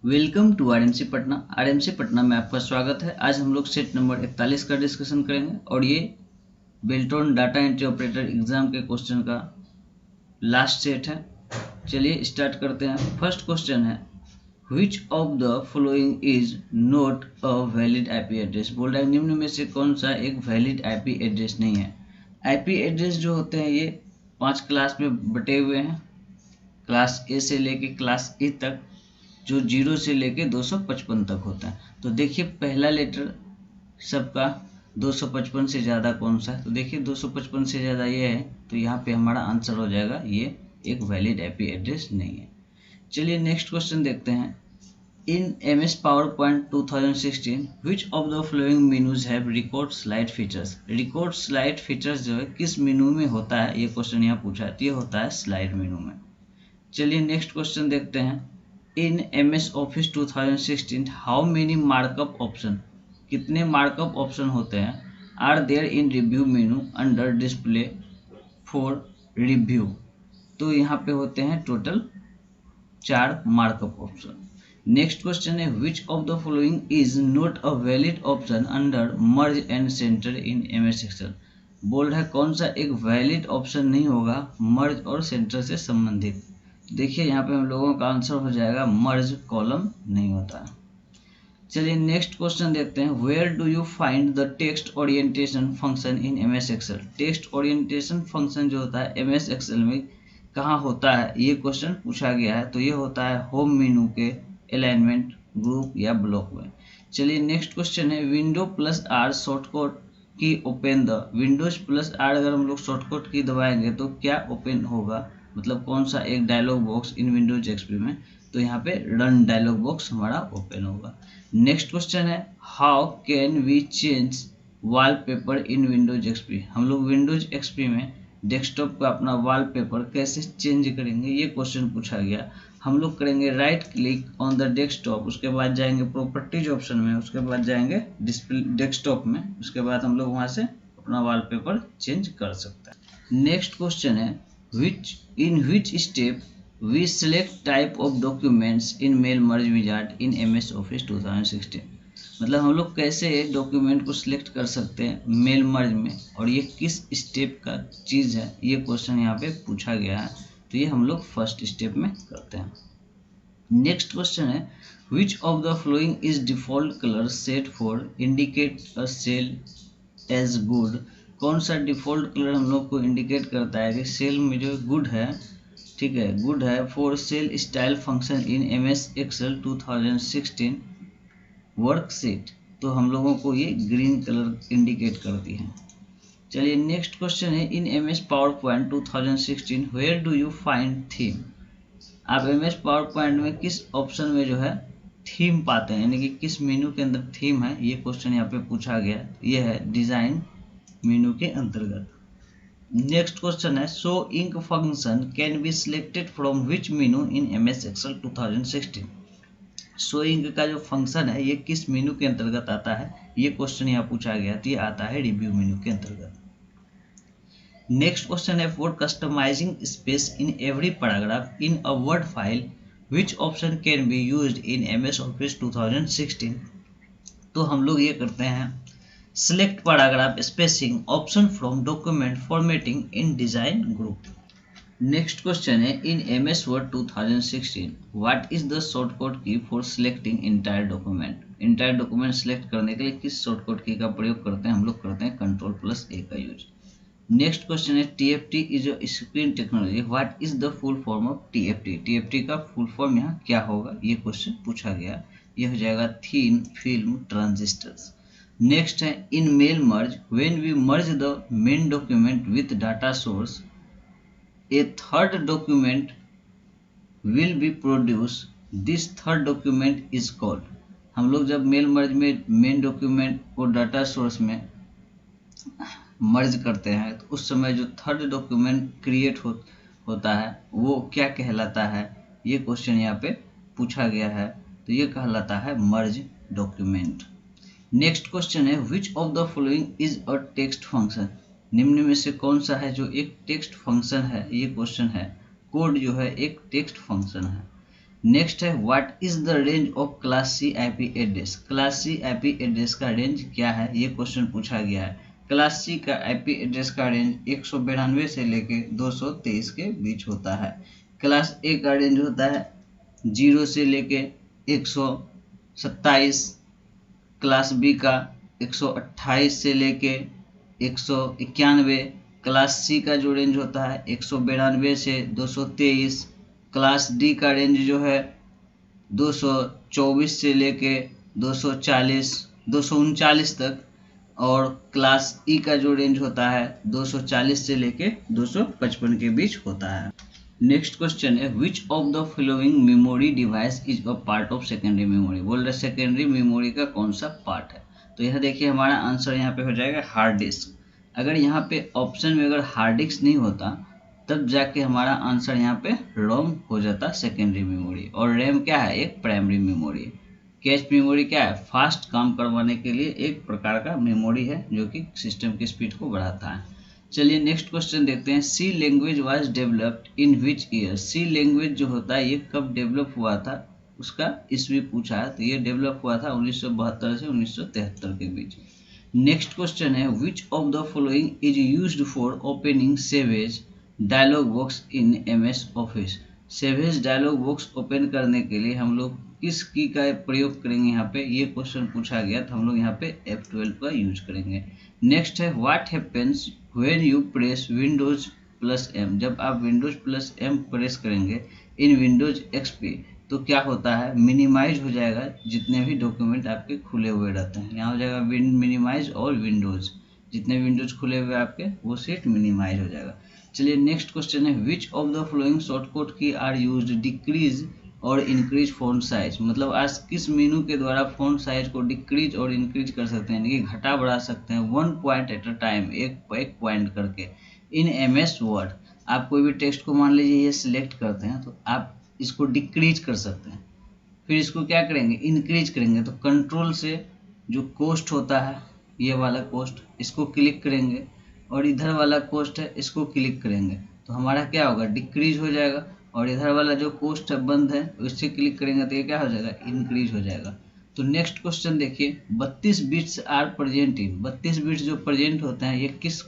Welcome to RMC Patna. RMC Patna में आपका स्वागत है। आज हम लोग सेट नंबर 41 का डिस्कशन करेंगे और ये Beltron data entry operator exam के क्वेश्चन का लास्ट सेट है। चलिए स्टार्ट करते हैं। फर्स्ट क्वेश्चन है, which of the following is not a valid IP address. बोल रहा है निम्न में से कौन सा एक वैलिड आईपी एड्रेस नहीं है। आईपी एड्रेस जो होते हैं ये 5 क्लास में बटे हुए हैं। क्लास ए से लेके क्लास ई तक, जो 0 से लेके 255 तक होता है। तो देखिए पहला लेटर सबका 255 से ज़्यादा कौन सा है, तो देखिए 255 से ज़्यादा ये है, तो यहाँ पे हमारा आंसर हो जाएगा ये एक वैलिड आईपी एड्रेस नहीं है। चलिए नेक्स्ट क्वेश्चन देखते हैं। In MS PowerPoint 2016 which of the following menus have record slide features. Record slide features जो है किस मेनू में होता है, ये क्वेश्चन यहाँ पूछा है, तो ये होता है स्लाइड मेनू में। चलिए नेक्स्ट क्वेश्चन देखते हैं। In MS Office 2016 how many markup option, कितने मार्कअप ऑप्शन होते हैं, are there in review menu under display for review. तो यहाँ पे होते हैं total 4 markup option. Next question है, which of the following is not a valid option under merge and center in MS Excel। बोल रहा है कौन सा एक वैलिड ऑप्शन नहीं होगा मर्ज और सेंटर से संबंधित। देखिए यहाँ पे हम लोगों का आंसर हो जाएगा मर्ज कॉलम नहीं होता है। चलिए नेक्स्ट क्वेश्चन देखते हैं। Where do you find the text orientation function in MS Excel। Text orientation function जो होता है MS Excel में कहाँ होता है, ये क्वेश्चन पूछा गया है। तो ये होता है होम मेनू के अलाइनमेंट, ग्रुप या ब्लॉक में। चलिए नेक्स्ट क्वेश्चन है, window plus R shortcut key open the. Windows plus R अगर हम लोग शॉर्टकट की दबाएंगे तो क्या ओपन होगा, मतलब कौन सा एक dialogue box in Windows XP में, तो यहाँ पे रन डायलॉग बॉक्स हमारा ओपन होगा। नेक्स्ट क्वेश्चन है, how can we change wallpaper in Windows XP. हम लोग विंडोज एक्सपी में डेस्कटॉप का अपना वॉलपेपर कैसे चेंज करेंगे, ये क्वेश्चन पूछा गया। हम लोग करेंगे right click on the desktop, उसके बाद जाएंगे प्रॉपर्टीज ऑप्शन में, उसके बाद जाएंगे डिस्प्ले डेस्कटॉप में, उसके बाद हम लोग वहाँ से अपना वॉलपेपर चेंज कर सकते हैं। नेक्स्ट क्वेश्चन है, in which step we select type of documents in mail merge wizard in MS Office 2016। मतलब हम लोग कैसे डॉक्यूमेंट को सिलेक्ट कर सकते हैं मेल मर्ज में, और ये किस स्टेप का चीज़ है, ये क्वेश्चन यहाँ पे पूछा गया है। तो ये हम लोग फर्स्ट स्टेप में करते हैं। नेक्स्ट क्वेश्चन है, which of the following is default color set for indicate a cell as good। कौन सा डिफ़ॉल्ट कलर हम लोग को इंडिकेट करता है कि सेल में जो गुड है, ठीक है, गुड है for sale style function in MS Excel 2016 worksheet. तो हम लोगों को ये ग्रीन कलर इंडिकेट करती है। चलिए नेक्स्ट क्वेश्चन है, in MS PowerPoint 2016 where do you find theme. आप MS PowerPoint में किस ऑप्शन में जो है थीम पाते हैं, यानी कि किस मेनू के अंदर थीम है, ये क्वेश्चन यहाँ पे पूछा गया। ये है डिजाइन मेनू के अंतर्गत। नेक्स्ट क्वेश्चन है, show ink function can be selected from which menu in MS Excel 2016। Show ink का जो फंक्शन है ये किस मेनू के अंतर्गत आता है, ये क्वेश्चन यहाँ पूछा गया। तो ये आता है रिव्यू मेनू के अंतर्गत। नेक्स्ट क्वेश्चन है, for customising space in every paragraph in a word file which option can be used in MS Office 2016। तो हम लोग ये करते हैं, select paragraph spacing option from document formatting in design group। Next question है, in MS Word 2016 what is the shortcut key for selecting entire document। entire document select करने के लिए किस शॉर्टकट की का प्रयोग करते हैं, हम लोग करते हैं Ctrl+A का यूज। नेक्स्ट क्वेश्चन है, TFT is a screen technology what is the full form of TFT। TFT का फुल फॉर्म यहाँ क्या होगा, ये क्वेश्चन पूछा गया। ये हो जाएगा थिन फिल्म ट्रांजिस्टर्स। नेक्स्ट है, in mail merge when we merge the main document with data source a third document will be produce, this third document is called. हम लोग जब मेल मर्ज में मेन डॉक्यूमेंट को data source में merge करते हैं तो उस समय जो थर्ड डॉक्यूमेंट क्रिएट होता है वो क्या कहलाता है, ये क्वेश्चन यहाँ पे पूछा गया है। तो ये कहलाता है मर्ज डॉक्यूमेंट। नेक्स्ट क्वेश्चन है, which of the following is a text function. निम्न में से कौन सा है जो एक टेक्स्ट फंक्शन है, ये क्वेश्चन है। कोड जो है एक टेक्स्ट फंक्शन है। नेक्स्ट है what is the range of class C IP address. Class C IP address का रेंज क्या है, ये क्वेश्चन पूछा गया है। क्लास सी का आईपी एड्रेस का रेंज 192 से लेके 223 के बीच होता है। क्लास ए का रेंज होता है 0 से लेके 127। क्लास बी का 128 से लेके 191। क्लास सी का जो रेंज होता है 192 से 223। क्लास डी का रेंज जो है 224 से लेके 239 तक। और क्लास ई का जो रेंज होता है 240 से लेके 255 के बीच होता है। नेक्स्ट क्वेश्चन है which of the following memory device is a part of secondary memory. बोल रहे सेकेंडरी मेमोरी का कौन सा पार्ट है। तो यह देखिए हमारा आंसर यहाँ पे हो जाएगा हार्ड डिस्क। अगर यहाँ पे ऑप्शन में अगर हार्ड डिस्क नहीं होता तब जाके हमारा आंसर यहाँ पे रोम हो जाता सेकेंडरी मेमोरी। और रैम क्या है, एक प्राइमरी मेमोरी। कैश मेमोरी क्या है, फास्ट काम करवाने के लिए एक प्रकार का मेमोरी है जो कि सिस्टम की स्पीड को बढ़ाता है। चलिए नेक्स्ट क्वेश्चन देखते हैं। C language was developed in which year. C language जो होता है ये कब डेवलप हुआ था, उसका ईस्वी पूछा है। तो ये डेवलप हुआ था 1972 से 1973 के बीच। नेक्स्ट क्वेश्चन है which of the following is used for opening save as dialogue box in MS ऑफिस। सेवेज डायलॉग बॉक्स ओपन करने के लिए हम लोग किस की का प्रयोग करेंगे, यहाँ पे ये क्वेश्चन पूछा गया। तो हम लोग यहाँ पे F12 का यूज करेंगे। नेक्स्ट है what happens when you press Windows plus M। जब आप विंडोज प्लस M प्रेस करेंगे इन विंडोज XP तो क्या होता है, मिनिमाइज हो जाएगा जितने भी डॉक्यूमेंट आपके खुले हुए रहते हैं। यहाँ हो जाएगा मिनिमाइज और विंडोज, जितने विंडोज खुले हुए आपके वो सेट मिनिमाइज हो जाएगा। चलिए नेक्स्ट क्वेश्चन है which of the following shortcut की आर यूज्ड डिक्रीज और इंक्रीज फ़ॉन्ट साइज। मतलब आज किस मेनू के द्वारा फ़ॉन्ट साइज को डिक्रीज और इंक्रीज कर सकते हैं, यानी कि घटा बढ़ा सकते हैं 1 पॉइंट एट अ टाइम, एक पॉइंट करके इन MS वर्ड। आप कोई भी टेक्स्ट को मान लीजिए ये सिलेक्ट करते हैं तो आप इसको डिक्रीज कर सकते हैं। फिर इसको क्या करेंगे, इंक्रीज करेंगे। तो कंट्रोल से जो कोस्ट होता है ये वाला कोस्ट, इसको क्लिक करेंगे और इधर वाला कोस्ट है इसको क्लिक करेंगे तो हमारा क्या होगा, डिक्रीज हो जाएगा। और इधर वाला जो कोस्ट है बंद है उससे क्लिक करेंगे तो ये क्या हो जाएगा, इंक्रीज हो जाएगा। तो नेक्स्ट क्वेश्चन देखिए 32 bits are present in. 32 bits जो प्रेजेंट होते हैं ये किस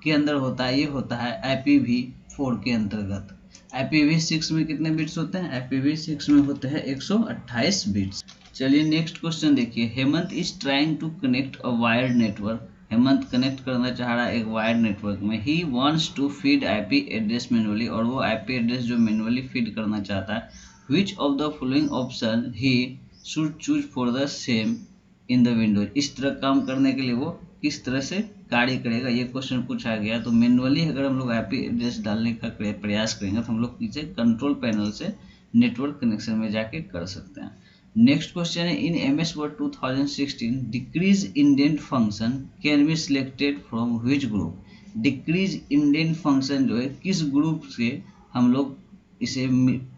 के अंदर होता है, ये होता है IPv4 के अंतर्गत। IPv6 में कितने बिट्स होते हैं, IPv6 में होते हैं 128 बिट्स। चलिए नेक्स्ट क्वेश्चन देखिए। Hemant is trying to connect a wired network. Hemant connect करना चाह रहा है एक वायर्ड नेटवर्क में। He wants to feed IP address manually, और वो IP एड्रेस जो मैनुअली फीड करना चाहता है। Which of the following option he should choose for the same in the Windows. इस तरह काम करने के लिए वो किस तरह से कार्य करेगा, ये क्वेश्चन पूछा गया। तो मैनुअली अगर हम लोग IP एड्रेस डालने का प्रयास करेंगे तो हम लोग पीछे कंट्रोल पैनल से नेटवर्क कनेक्शन में जाके कर सकते हैं। नेक्स्ट क्वेश्चन है in MS Word 2016 decrease indent function can be selected from which group. Decrease indent function जो है किस ग्रुप से हम लोग इसे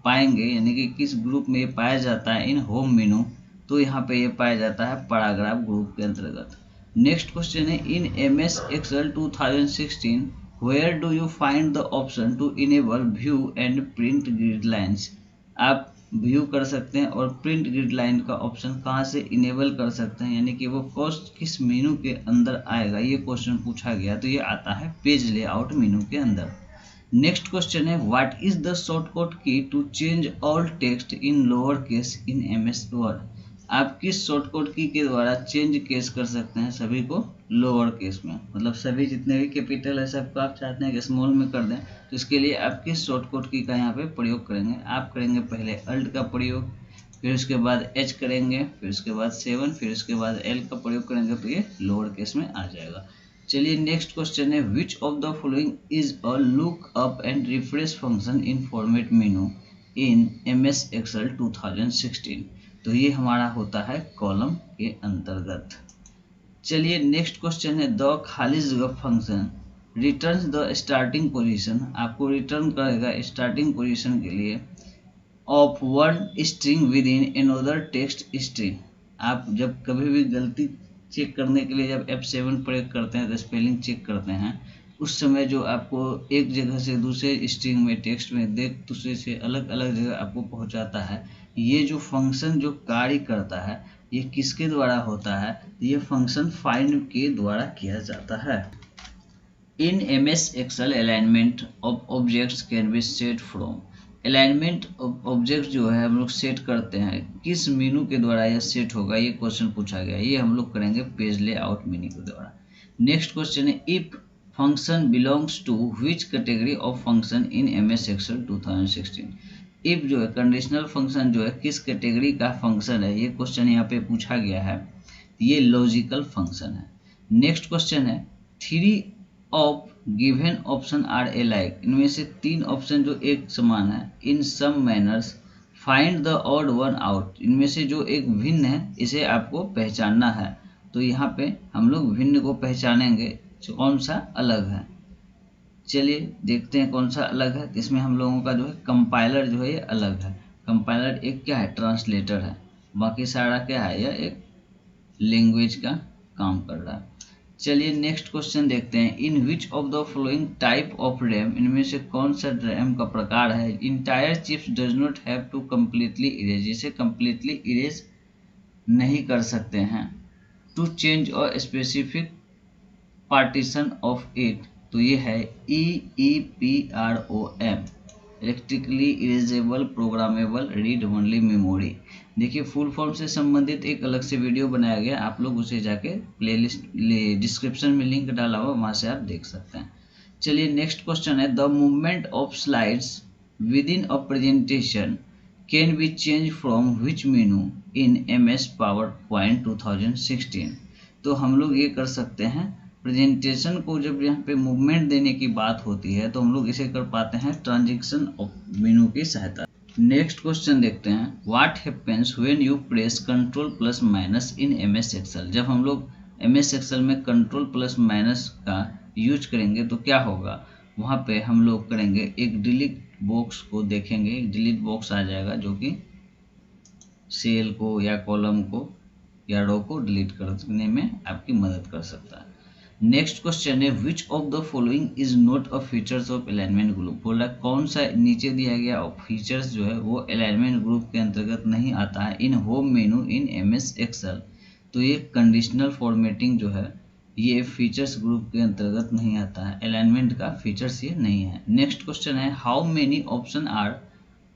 पाएंगे, यानी कि किस ग्रुप में ये पाया जाता है इन होम मेनू। तो यहाँ पे ये पाया जाता है पैराग्राफ ग्रुप के अंतर्गत। नेक्स्ट क्वेश्चन है in MS Excel 2016 where do you find the option to enable view and print grid lines. आप व्यू कर सकते हैं और प्रिंट ग्रिड लाइन का ऑप्शन कहाँ से इनेबल कर सकते हैं, यानी कि वो कोस्ट किस मेनू के अंदर आएगा, ये क्वेश्चन पूछा गया। तो ये आता है पेज लेआउट मेनू के अंदर। नेक्स्ट क्वेश्चन है what is the shortcut key to change all text in lower case in MS Word। आप किस शॉर्टकट की के द्वारा चेंज केस कर सकते हैं सभी को लोअर केस में, मतलब सभी जितने भी कैपिटल है सबको आप चाहते हैं कि स्मॉल में कर दें। तो इसके लिए आप किस शॉर्टकट की का यहाँ पे प्रयोग करेंगे, आप करेंगे पहले अल्ट का प्रयोग, फिर उसके बाद H करेंगे, फिर उसके बाद 7, फिर उसके बाद L का प्रयोग करेंगे तो ये लोअर केस में आ जाएगा। चलिए नेक्स्ट क्वेश्चन है which of the following is a look up and refresh function in format menu in MS Excel 2016। तो ये हमारा होता है कॉलम के अंतर्गत। चलिए नेक्स्ट क्वेश्चन है द खाली जगह function returns the starting position. आपको रिटर्न करेगा स्टार्टिंग पोजीशन के लिए of one string with in another text string. आप जब कभी भी गलती चेक करने के लिए जब F7 प्रयोग करते हैं तो स्पेलिंग चेक करते हैं उस समय जो आपको एक जगह से दूसरे स्ट्रिंग में टेक्स्ट में देख दूसरे से अलग अलग जगह आपको पहुंचाता है, ये जो फंक्शन जो कार्य करता है ये किसके द्वारा होता है? ये फंक्शन फाइंड के द्वारा किया जाता है। In MS Excel alignment of objects can be set from. Alignment of object जो है हम लोग सेट करते हैं, किस मेनू के द्वारा यह सेट होगा, ये क्वेश्चन पूछा गया। ये हम लोग करेंगे पेज लेआउट मेनू के द्वारा। नेक्स्ट क्वेश्चन है, if function belongs to which category of function in MS Excel 2016। If जो है कंडीशनल फंक्शन जो है किस कैटेगरी का फंक्शन है, ये क्वेश्चन यहाँ पे पूछा गया है। ये लॉजिकल फंक्शन है। नेक्स्ट क्वेश्चन है, three of given option are alike. इनमें से 3 ऑप्शन जो एक समान है, in some manners find the odd one out. इनमें से जो एक भिन्न है इसे आपको पहचानना है। तो यहाँ पे हम लोग भिन्न को पहचानेंगे, कौन सा अलग है। चलिए देखते हैं कौन सा अलग है। इसमें हम लोगों का जो है कंपाइलर जो है ये अलग है। कंपाइलर एक क्या है? ट्रांसलेटर है। बाकी सारा क्या है? यह एक लैंग्वेज का काम कर रहा है। चलिए नेक्स्ट क्वेश्चन देखते हैं, in which of the following type of RAM. इनमें से कौन सा रैम का प्रकार है? Entire chips does not have to completely erase. इसे कम्प्लीटली इरेज नहीं कर सकते हैं। टू चेंज और स्पेसिफिक पार्टीशन ऑफ इट, तो ये है EEPROM, electrically erasable programmable read only memory. देखिए फुल फॉर्म से संबंधित एक अलग से वीडियो बनाया गया, आप लोग उसे जाके प्लेलिस्ट डिस्क्रिप्शन में लिंक डाला हुआ, वहां से आप देख सकते हैं। चलिए नेक्स्ट क्वेश्चन है, the movement of slides with in a presentation can be change from which menu in MS PowerPoint 2016। तो हम लोग ये कर सकते हैं, प्रेजेंटेशन को जब यहाँ पे मूवमेंट देने की बात होती है तो हम लोग इसे कर पाते हैं ट्रांजैक्शन ऑफ मेनू की सहायता। नेक्स्ट क्वेश्चन देखते हैं, what happens when you press Ctrl+- in MS Excel। जब हम लोग MS Excel में Ctrl+- का यूज करेंगे तो क्या होगा? वहाँ पे हम लोग करेंगे एक डिलीट बॉक्स को देखेंगे, एक डिलीट बॉक्स आ जाएगा जो कि सेल को या कॉलम को या रो को डिलीट करने में आपकी मदद कर सकता है। नेक्स्ट क्वेश्चन है, which of the following is not a features of alignment group. बोला कौन सा नीचे दिया गया फीचर्स जो है वो अलाइनमेंट ग्रुप के अंतर्गत नहीं आता है इन home menu in MS Excel। तो ये कंडीशनल फॉर्मेटिंग जो है ये फीचर्स ग्रुप के अंतर्गत नहीं आता है, अलाइनमेंट का फीचर्स ये नहीं है। नेक्स्ट क्वेश्चन है, how many option are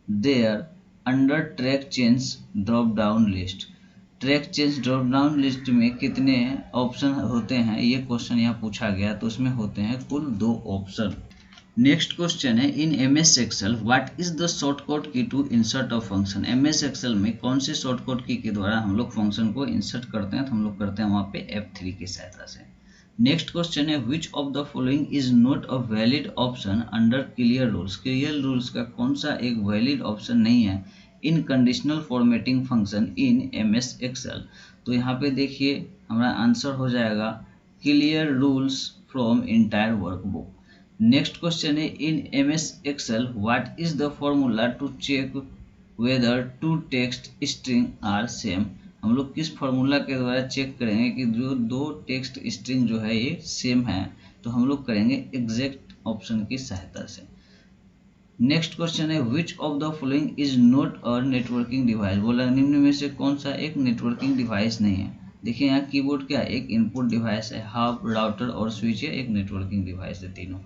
there under track change drop down list. Track change drop down list में कितने ऑप्शन होते हैं, ये क्वेश्चन यहाँ पूछा गया, तो उसमें होते हैं कुल 2 ऑप्शन। नेक्स्ट क्वेश्चन है, in MS Excel what is the shortcut key to insert a function. MS Excel में कौन से शॉर्टकट की के द्वारा हम लोग फंक्शन को इंसर्ट करते हैं, तो हम लोग करते हैं वहाँ पे F3 की सहायता से। नेक्स्ट क्वेश्चन है, which of the following is not a valid option under clear rules. Clear rules का कौन सा एक वैलिड ऑप्शन नहीं है in conditional formatting function in MS Excel। तो यहाँ पे देखिए हमारा आंसर हो जाएगा clear rules from entire workbook. Next question है, in MS Excel what is the formula to check whether two text string are same. हम लोग किस फॉर्मूला के द्वारा चेक करेंगे कि जो 2 टेक्स्ट स्ट्रिंग जो है ये सेम है, तो हम लोग करेंगे एग्जैक्ट ऑप्शन की सहायता से। नेक्स्ट क्वेश्चन है, which of the following is not a networking device. बोला निम्न में से कौन सा एक नेटवर्किंग डिवाइस नहीं है। देखिए यहाँ कीबोर्ड क्या है, एक इनपुट डिवाइस है, हब राउटर और स्विच है, एक नेटवर्किंग डिवाइस है तीनों।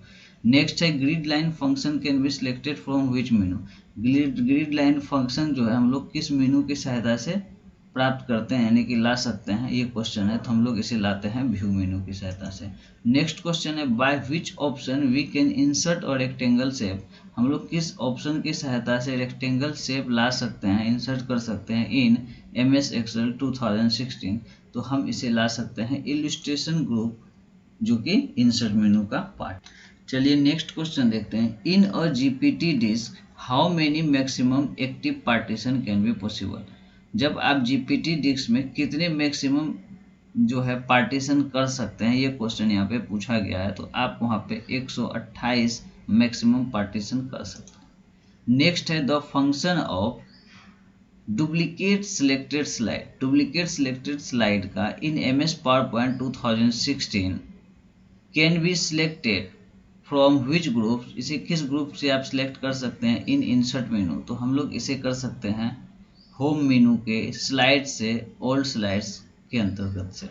नेक्स्ट है, grid line function can be selected from which menu. Grid line function जो है हम लोग किस मेनू की सहायता से प्राप्त करते हैं यानी कि ला सकते हैं, ये क्वेश्चन है, तो हम लोग इसे लाते हैं व्यू मेनू की सहायता से। नेक्स्ट क्वेश्चन है, by which option we can insert और रेक्टेंगल शेप। हम लोग किस ऑप्शन की सहायता से रेक्टेंगल शेप ला सकते हैं, इंसर्ट कर सकते हैं इन MS Excel 2016। तो हम इसे ला सकते हैं इलस्ट्रेशन ग्रुप जो कि इंसर्ट मेनू का पार्ट। चलिए नेक्स्ट क्वेश्चन देखते हैं, in a GPT disk how many maximum active partition can be possible. जब आप GPT डिस्क में कितने मैक्सिमम जो है पार्टीशन कर सकते हैं, ये क्वेश्चन यहाँ पे पूछा गया है, तो आप वहाँ पे 128 मैक्सिमम पार्टीशन कर सकते हैं। नेक्स्ट है, the function of duplicate selected slide. Duplicate selected slide का इन MS PowerPoint 2016 can be selected from which group, इसे किस ग्रुप से आप सिलेक्ट कर सकते हैं इन इंसर्ट मेनू, तो हम लोग इसे कर सकते हैं होम मेनू के स्लाइड से, ओल्ड स्लाइड्स के अंतर्गत से।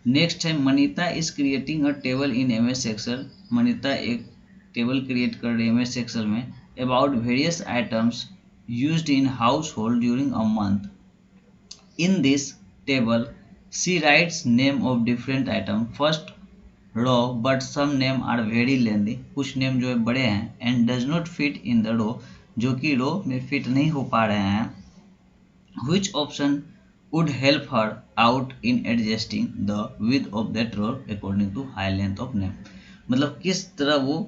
नेक्स्ट है Manita is creating a table in MS Excel, Manita एक टेबल क्रिएट कर रही है एमएस एक्सेल में about various items used in household during a month. In this table, she writes name of different item first row, but some name are very lengthy, कुछ name जो है बड़े हैं and does not fit in the row, जो कि रो में fit नहीं हो पा रहे हैं। Which option would help her out in adjusting the width of that row according to high length of name, मतलब किस तरह वो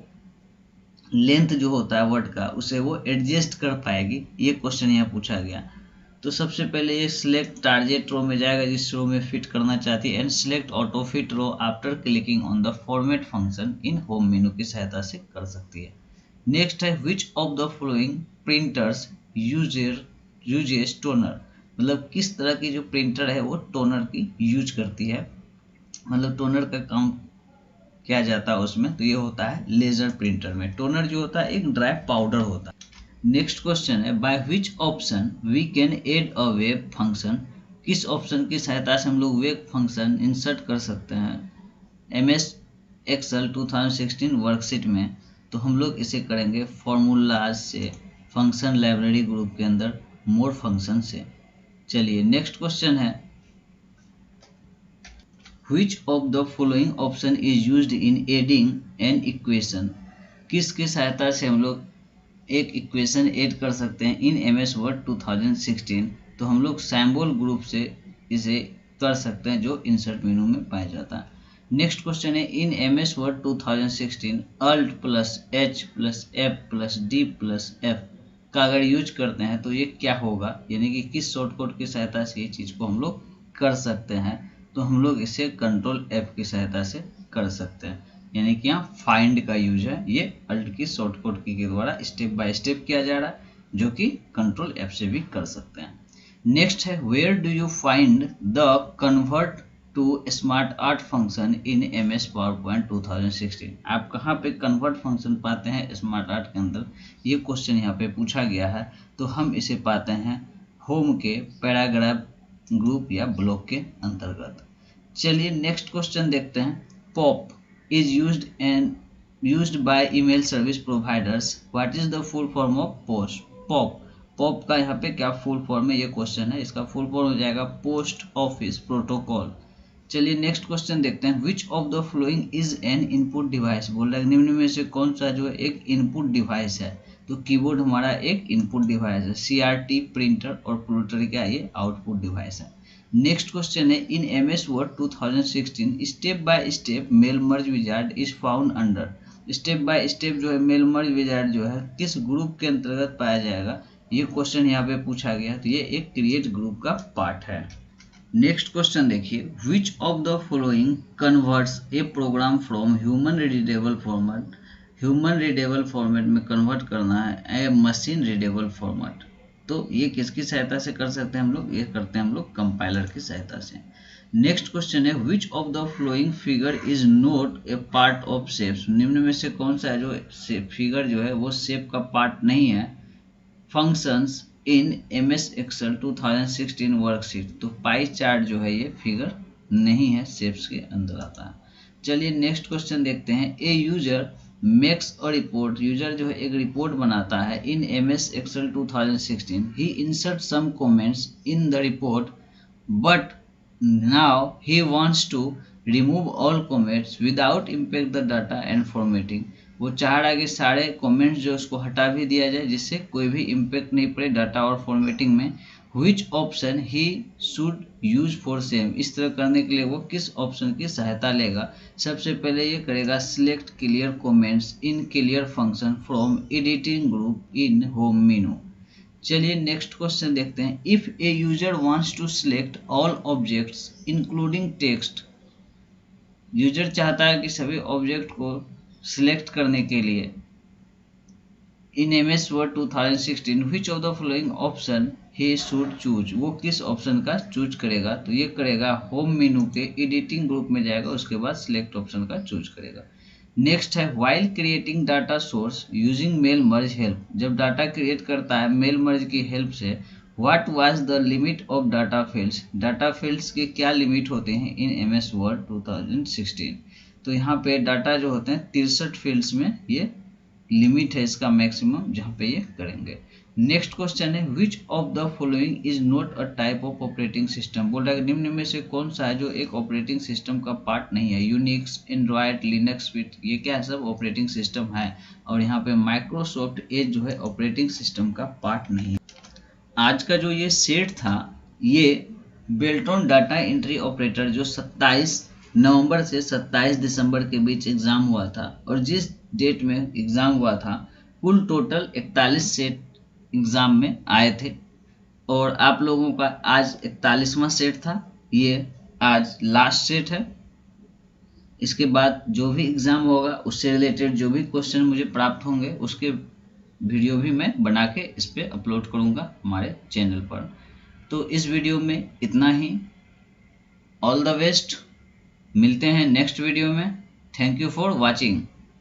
लेंथ जो होता है वर्ड का उसे वो एडजस्ट कर पाएगी, ये क्वेश्चन यहाँ पूछा गया। तो सबसे पहले ये सिलेक्ट टारगेट रो में जाएगा जिस रो में फिट करना चाहती है and select auto fit row after clicking on the format function in home menu की सहायता से कर सकती है। नेक्स्ट है which of the following printers uses toner, मतलब किस तरह की जो प्रिंटर है वो टोनर की यूज करती है, मतलब टोनर का काम किया जाता है उसमें, तो ये होता है लेजर प्रिंटर में। टोनर जो होता है एक ड्राई पाउडर होता है। नेक्स्ट क्वेश्चन है by which option we can add a web function, किस ऑप्शन की सहायता से हम लोग वेब फंक्शन इंसर्ट कर सकते हैं एमएस एक्सेल 2016 वर्कशीट में, तो हम लोग इसे करेंगे फॉर्मूलाज से, फंक्शन लाइब्रेरी ग्रुप के अंदर मोर फंक्शन से। चलिए नेक्स्ट क्वेश्चन है Which of the following option is used in adding an equation, किसकी सहायता से हम लोग एक इक्वेशन ऐड कर सकते हैं इन एमएस वर्ड 2016, तो हम लोग सैम्बल ग्रुप से इसे कर सकते हैं जो इंसर्ट मेनू में पाया जाता है। नेक्स्ट क्वेश्चन है in MS Word 2016 alt plus H plus F plus D plus F का अगर यूज करते हैं तो ये क्या होगा, यानी कि किस शॉर्टकट की सहायता से ये चीज़ को हम लोग कर सकते हैं, तो हम लोग इसे कंट्रोल एफ की सहायता से कर सकते हैं, यानी कि यहाँ फाइंड का यूज है, ये अल्ट की शॉर्टकट की के द्वारा स्टेप बाय स्टेप किया जा रहा है, जो कि कंट्रोल एफ से भी कर सकते हैं। नेक्स्ट है where do you find the convert to smart art function in MS PowerPoint 2016, आप कहाँ पे कन्वर्ट फंक्शन पाते हैं स्मार्ट आर्ट के अंदर, ये क्वेश्चन यहाँ पे पूछा गया है। तो हम इसे पाते हैं होम के पैराग्राफ ग्रुप या ब्लॉक के अंतर्गत। चलिए नेक्स्ट क्वेश्चन देखते हैं pop is used by email service providers, what is the full form of post, pop का यहाँ पे क्या फुल फॉर्म है, ये क्वेश्चन है, इसका फुल फॉर्म हो जाएगा पोस्ट ऑफिस प्रोटोकॉल। चलिए नेक्स्ट क्वेश्चन देखते हैं विच of the following is an input device, बोल रहा है निम्न में से कौन सा जो है एक इनपुट डिवाइस है, तो कीबोर्ड हमारा एक इनपुट डिवाइस है, सीआरटी प्रिंटर और प्रोटर क्या ये आउटपुट डिवाइस है। नेक्स्ट क्वेश्चन है in MS Word 2016 step by step mail merge wizard is found under, step by step जो है मेल मर्ज विजार्ड जो है किस ग्रुप के अंतर्गत पाया जाएगा, ये क्वेश्चन यहाँ पे पूछा गया, तो ये एक क्रिएट ग्रुप का पार्ट है। नेक्स्ट क्वेश्चन देखिए which of the following converts a program from human readable format, human readable format में कन्वर्ट करना है ए मशीन रीडेबल फॉर्मेट, तो ये किसकी सहायता से कर सकते हैं हम लोग, ये करते हैं हम लोग कंपाइलर की सहायता से। नेक्स्ट क्वेश्चन है which of the flowing figure is not a part of shapes, निम्न में से कौन सा है जो फिगर जो है वो शेप का पार्ट नहीं है functions in MS Excel 2016 worksheet, तो पाई चार्ट जो है ये फिगर नहीं है, शेप्स के अंदर आता है। चलिए नेक्स्ट क्वेश्चन देखते हैं a user makes a report, user जो है एक रिपोर्ट बनाता है in MS Excel 2016 he insert some comments in the report but now he wants to remove all comments without impact the data and formatting, वो चाह रहा है कि सारे कमेंट्स जो उसको हटा भी दिया जाए जिससे कोई भी इम्पैक्ट नहीं पड़े डाटा और फॉर्मेटिंग में। Which option he should use for same, इस तरह करने के लिए वो किस ऑप्शन की सहायता लेगा, सबसे पहले ये करेगा select clear comments in clear function from editing group in home menu. चलिए नेक्स्ट क्वेश्चन देखते हैं if a user wants to select all objects including text, user चाहता है कि सभी ऑब्जेक्ट को सिलेक्ट करने के लिए इन MS Word 2016 which of the following option he should choose, वो किस ऑप्शन का चूज करेगा, तो ये करेगा होम मेनू के एडिटिंग ग्रुप में जाएगा, उसके बाद सिलेक्ट ऑप्शन का चूज करेगा। नेक्स्ट है while creating data source using mail merge help, जब डाटा क्रिएट करता है मेल मर्ज की हेल्प से what was the limit of data fields, data fields के क्या लिमिट होते हैं इन MS वर्ड 2016। तो यहाँ पे डाटा जो होते हैं 63 फील्ड्स में ये लिमिट है इसका मैक्सिमम जहाँ पे ये करेंगे। नेक्स्ट क्वेश्चन है which of the following is not a type of operating system, बोल रहा है निम्न में से कौन सा है जो एक ऑपरेटिंग सिस्टम का पार्ट नहीं है। यूनिक्स, एंड्रॉयड, लिनक्स, ये क्या है सब ऑपरेटिंग सिस्टम है और यहाँ पे माइक्रोसॉफ्ट एज जो है ऑपरेटिंग सिस्टम का पार्ट नहीं है। आज का जो ये सेट था ये बेल्ट्रॉन डाटा एंट्री ऑपरेटर जो 27 नवंबर से 27 दिसंबर के बीच एग्जाम हुआ था और जिस डेट में एग्जाम हुआ था कुल टोटल 41 सेट एग्जाम में आए थे और आप लोगों का आज 41वां सेट था, ये आज लास्ट सेट है। इसके बाद जो भी एग्जाम होगा उससे रिलेटेड जो भी क्वेश्चन मुझे प्राप्त होंगे उसके वीडियो भी मैं बना के इस पर अपलोड करूंगा हमारे चैनल पर। तो इस वीडियो में इतना ही, ऑल द बेस्ट, मिलते हैं नेक्स्ट वीडियो में। Thank you for watching.